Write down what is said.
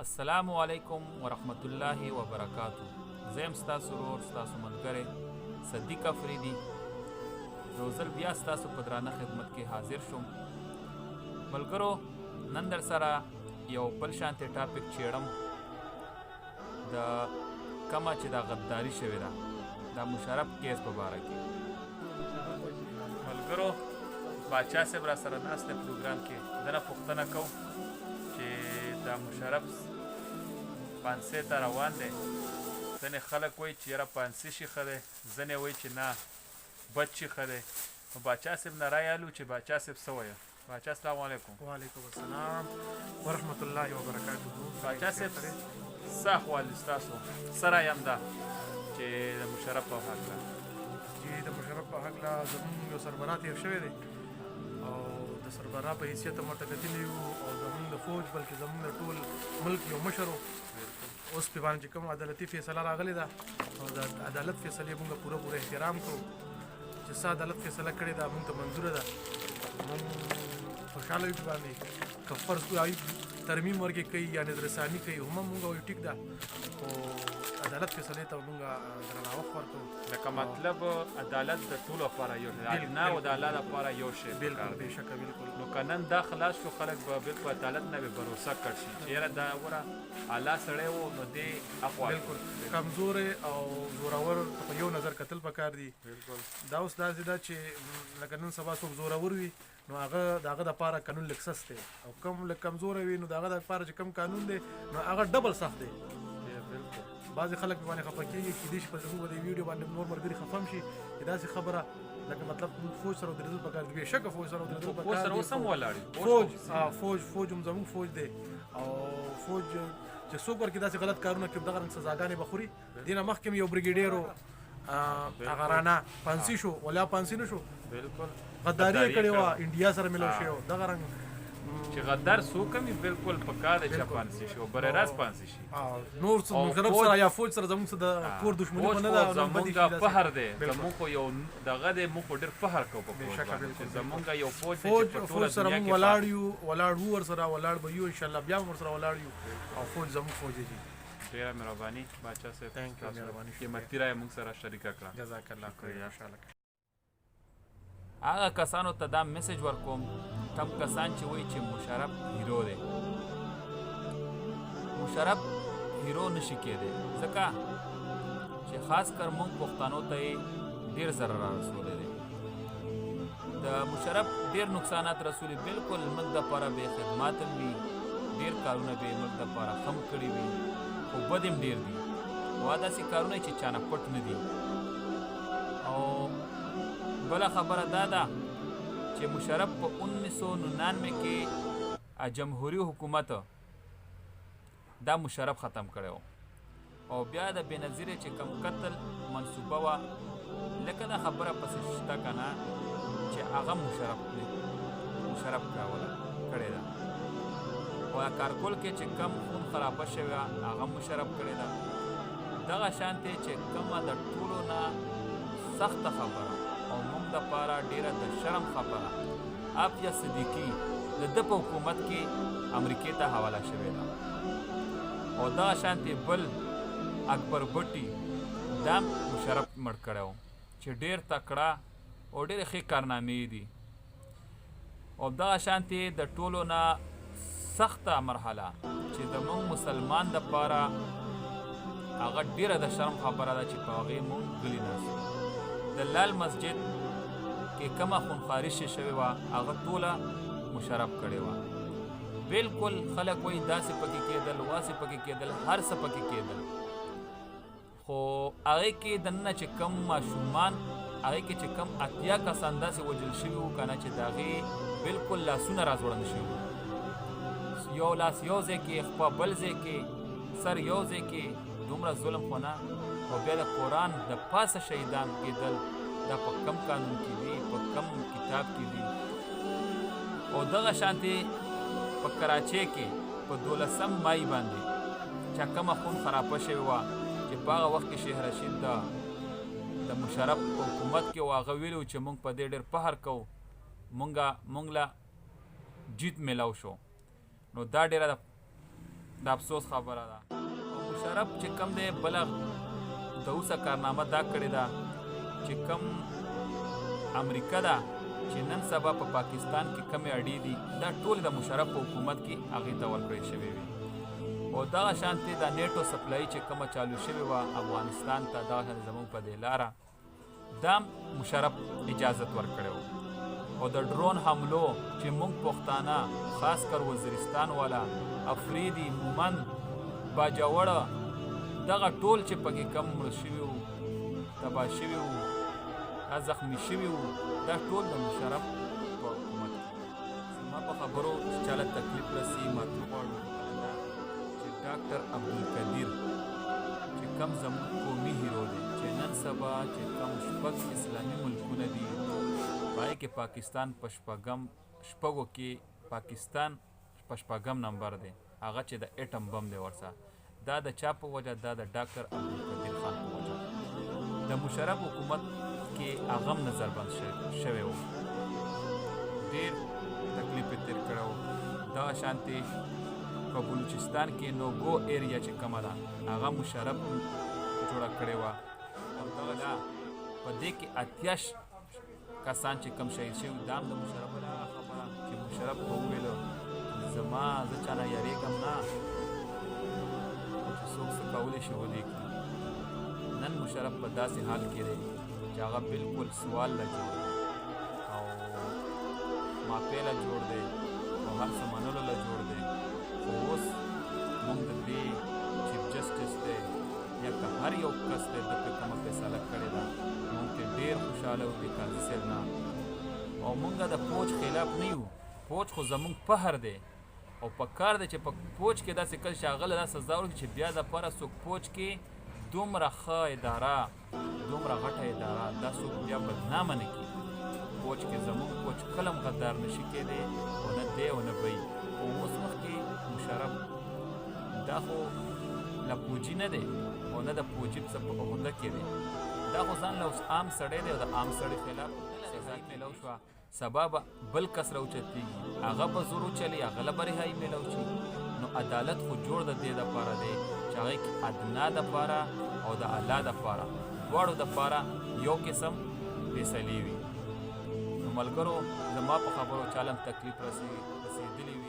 السلام علیکم ورحمت الله وبرکاتو. زه یم ستاسو ورور ستاسو ملګری صدیق افریدي. یو ځل بیا ستاسو په درانه خدمت کې حاضر شوم. ملګرو، نن درسره یو بل شانتې ټاپک چیړم، د کومه چې دا غداري شوې ده دا مشرف کیس په باره کې. ملګرو، باچا صاحب را سره ناست دی پروګرام کې، دنه پوښتنه کوو چې دا مشرف پانسۍ ته روان دی. ځینې خلک وایي چې یاره پانسۍ شي ښه دی، ځینې وایي چې نه بد شي ښه دی. نو باچا صاحب نه رایې الو چې باچا صاحب څه وایه. باچا السلام علیکم. وعلیکم السلام ورحمت الله وبرکاتو. باچا صاحب څه احوال دي ستاسو؟ څه رایه هم ده چې د مشرف په هکله؟ چې د مشرف په هکله زموږ یو سربراہ تېر شوی دی او د سربراہ په حیثیت هم ورته کتلي یو او زموږ د فوج بلکې زموږ د ټول ملک یو مشر و. اوس پې باندې چې کوم عدالتي فیصله راغلې ده او د عدالت فیصلې موږ پوره احترام کوو. چې څه عدالت فیصله کړې ده موږ ته منظوره ده، موږ خوشحاله یو باندې که فرض کوي ترمیم ورکې کوي یا نظرثاني کوي هم موږ وایو ټیک ده، خو عدالت فیصلې ته موږ درناوښت ورکوو. لکه مطلب عدالت د ټولو لپاره یو شی، نه او د الله لپاره یو شی. بالکل بېشکه بالکل. نو که نن دا خلاص شو خلک به بالکل عدالت نه به بروسه کړ شي چې یاره دا وره اعلی سړی و نو دې اخوا بالکل کمزورې او زورور په یو نظر کتل پکار دي. بالکل دا اوس داسې ده چې لکه نن سبا څوک زورور وي نو هغه د هغه دپاره قانون لږ سست دی، او کوم لږ کمزوری وي نو د هغه دپاره چې کوم قانون دی نو هغه ډبل سخت دی. بعضې خلک باندې خفه کېږي کېدای شي په زموږ د دې ویډیو باندې نور ملګري خفه هم شي چې داسې خبره لکه مطلب فوج سره ودرېدل پکار دي. بېشکه فوج سره ودرېدل پکار دي. فوج سره اوس هم ولاړ یو فوج هم زموږ فوج دی او فوج چې څوک ورکې داسې غلط کارونه کوي دغه رنګ سزاګانې به خوري. دې نه مخکې یو بریګیډیر و هغه رانه پانسي شو، ولیا پانسي نه شو، بالکل غداري یې کړې وه، انډیا سره ملو شوی و. دغه رنګ چې غدار څوک هم بالکل په کار دی چې پانسي شي او بره راست پانسي شي. نور مشرف سره یا فوج سره زموږ څه د کور دښمني خو نه ده. زمونږ فخر دی، زمونږ خو یو دغه دی، موږ خو ډېر فخر کوو په فوج باندې چې زمونږ یو فوج دی چې په ټوله سره دنیا موږ کې ولاړ یو، ولاړ وو ورسره، ولاړ به یو انشاءالله، بیا هم ورسره ولاړ یو او فوج زموږ فوج دی. ډېره مهرباني باچا صاحب، مهرباني قیمتي رایه موږ سره شریکه کړه. جزاک الله خیر. انشاءالله هغه کسانو ته دا میسج ورکوم، کم کسان چې وایي چې مشرف هیرو دی. مشرف هیرو نشي کېدی ځکه چې خاص کر موږ پښتنو ته یې ډېر ضرر را رسولی دی. د مشرف ډېر نقصانات رسولي، بالکل موږ دپاره بې خدمات هم وي، ډېر کارونه به یې موږ دپاره خم کړي وي، خو بد هم ډېر دي. وا داسې کارونه چې چانه پټ نه دي. او بله خبره دا ده چې مشرف په 1999 کې جمهوري حکومت دا مشرف ختم کړی و او بیا د بېنظیرې چې کم قتل منصوبه وه لکه دا خبره پسې شته که نه چې هغه مشرف کوله کړې ده. او کارکول کې چې کم خون خرابه شوې وه هغه مشرف کړې ده. دغه شانتې چې کومه د ټولو نه سخته خبره او موږ دپاره ډېره د شرم خبره افیا صدیقي د ده په حکومت کې امریکې ته حواله شوې ده. او دغه شانتې بل اکبر بټي دا مشرف مړ کړی و چې ډېر تکړه او ډېرې ښې کارنامې دي. او دغه شانتې د ټولو نه سخته مرحله چې زموږ مسلمان دپاره هغه ډېره د شرم خبره ده چې په هغې موږ غلي ناست. د لال مسجد کې کومه خونخواري چې شوې وه هغه ټوله مشرف کړې وه. بالکل خلک وایي داسې پکې کېدل، واسې پکې کېدل، هر څه پکې کېدل، خو هغې کې دننه چې کم ماشومان هغې کې چې کم 80 کسان داسې وژل شوي وو که نه چې د هغې بالکل لاسونه راځوړند شوي وو. یو لاس یو ځای کې، خوا بل ځای کې، سر یو ځای کې، دومره ظلم خو نه. او بیا د قرآن د پاسه شهیدان کېدل دا په کم قانون کې دي، په کم کتاب کې دي. او دغه شانتې په کراچۍ کې په 12 مای باندې چې کومه خون خرابه شوې وه چې په هغه وخت کې شیخ رشید د مشرف په حکومت کې و هغه ویلي و چې موږ په دې ډېر فخر کوو، موږ له جیت میلاو شو. نو دا ډېره د افسوس خبره ده. مشرف چې کم دی بله د اوسه کارنامه دا کړې ده چې کم امریکا ده چې نن سبا په پاکستان کې کمې اډې دي دا ټول د مشرف په حکومت کې هغې ته ورکړې شوې وي. او دغه شانتې د نیټو سپلایي چې کومه چالو شوې وه افغانستان ته دغه شانتې زموږ په دې لاره دا مشرف اجازت ورکړی و. او د ډرون حملو چې موږ پښتانه خاص کر وزیرستان والا افریدي مومند باجوړه دغه ټول چې پکې کم مړه شوي وو تباه شوي وو دا زخمي شوي وو دا ټول د مشرف په حکومت کې. زما په خبرو چې چاله تکلیف رسي ماتو غواړو چې ډاکټر عبدالقدیر چې کم زموږ قومي هیرو دی چې نن سبا چې کم شپږ اسلامي ملکونه دي پای کې پاکستان په شپږو کې پاکستان په شپږم نمبر دی هغه چې د اټم بم دی ورسره دا د چا په وجه دا د ډاکټر عبدالقدیر خان په وجه د مشرف حکومت کې هغه هم نظربند شوی و ډېر تکلیف یې تېر کړی و. دغه شانتې په بلوچستان کې نوګو ایریا چې کومه ده هغه مشرف جوړه کړې وه او دغه دا په دې کې اتیا کسان چې کم شهید شوي دا هم د مشرف ولا خبره چې مشرف به وویلو زما زه چا نه یارېږم نه چې څوک څه کولی شي ودې کړي. نن مشرف په داسې حال کې دی چې هغه بالکل سوال له جوړ دی او ماپې له جوړ دی او هر څه منلو له جوړ دی. خو اوس موږ د دې چیف جسټس دی یا که هر یو کس دی د پرې کومه فیصله کړې ده موږ ترې ډېر خوشحاله وو دې قاضي صاحب نه او موږ د فوج خلاف نه یو. فوج خو زموږ فخر دی او په کار دی چې په فوج کې داسې کس شاغله دا سزا ورکړي چې بیا دپاره څوک فوج کې دومره ښه اداره دومره غټه اداره دا څوک بیا بدنامه نه کړي. فوج کې زموږ فوج کله هم غدار نشي کېدی او نه دی او نه به وي. او اوس وخت کې مشرف دا خو له فوجي نه دی او نه د فوجي څه په عهده کې دی دا خو ځان له اوس عام سړی دی او د عام سړي خلاف سزا میلاو شوه سبا به بل کس راوچتېږي هغه به زور وچلي هغه له به رهایي میلاو شي. نو عدالت خو جوړ د دې دپاره دی چې هغې کې ادنا دپاره او د اعلی دپاره دواړو دپاره یو قسم فیصلې وي. نو ملګرو زما په خبرو چاله هم تکلیف رسېدلی وي